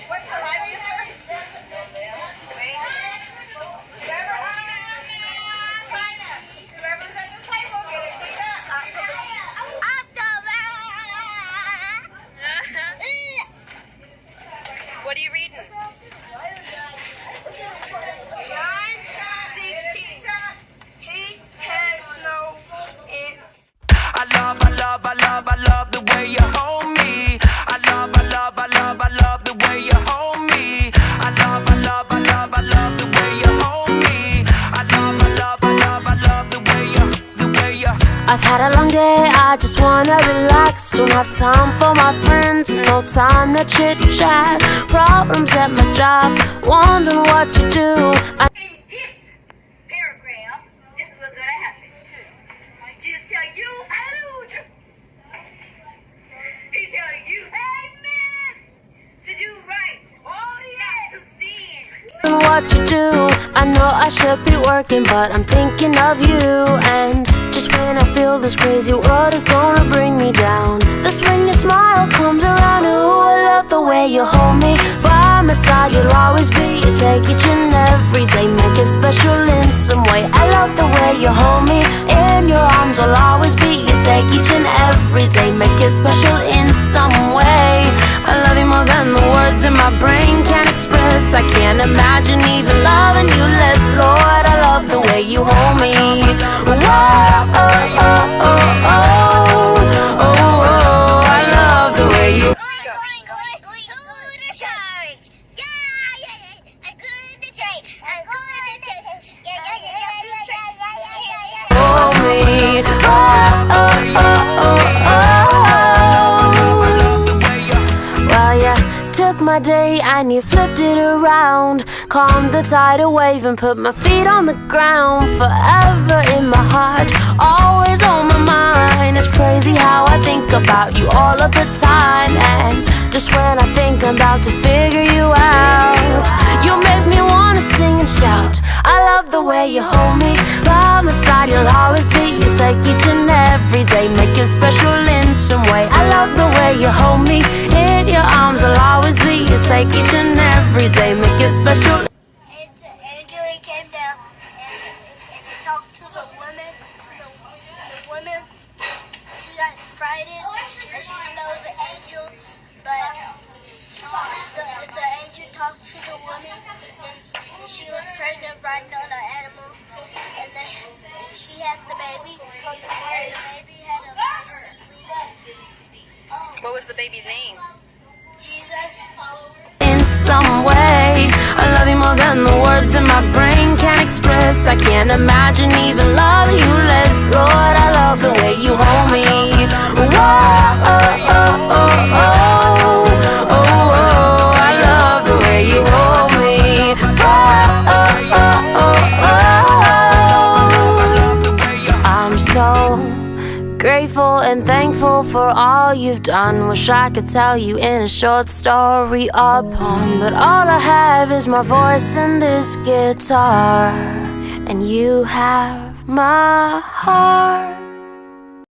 What's the right answer? China. Whoever's at the table, get it cleaned up. What are you reading? John 16. He has no end. I love the way you hold me. I love the way you hold me. I love the way you hold me. I love the way you. I've had a long day, I just wanna relax. Don't have time for my friends, no time to chit chat. Problems at my job, wondering what to do. In this paragraph, this is what's gonna happen. Jesus tell you, ouch! He tell you, amen, to do right. Oh yeah, to sin. What to do, I know I should be working, but I'm thinking of you. And just when I feel this crazy world is gonna bring me down, that's when your smile comes around. Ooh, I love the way you hold me. By my side you'll always be. You take each and every day, make it special in some way. I love the way you hold me. In your arms I'll always be. You take each and every day, make it special in some way. I love you more than the words in my brain can express. I can't imagine even loving you less. Lord, I love the way you hold me. Whoa, oh, oh, oh, oh, oh, oh, I love the way you hold me. Oh, oh, oh, oh, oh. Well, yeah, took my day and you flipped it around. Calmed the tidal wave and put my feet on the ground. Forever in my heart, always on my mind. It's crazy how I think about you all of the time. And just when I think I'm about to figure you out, you make me wanna sing and shout. I love the way you hold me. By my side you'll always be. You take each and every day, make it special in some way. I love the way you hold me. In your arms I'll always be. You take each and every day, make it special. Angel, he came down and he talked to the woman. The woman, she got arthritis and she knows an angel, but the angel talked to the woman and she was pregnant riding on an animal and then she had the baby and the baby had a place to sleep. What was the baby's name? Jesus. In some way, I love you more than the words in my brain can express. I can't imagine even loving you less. Lord, I love the way you hold me. Whoa, oh, oh, oh, oh, oh, oh, I love the way you hold me. Whoa, oh, oh, oh, oh. I'm so grateful and thankful for all you've done. Wish I could tell you in a short story or poem, but all I have is my voice and this guitar. And you have my heart.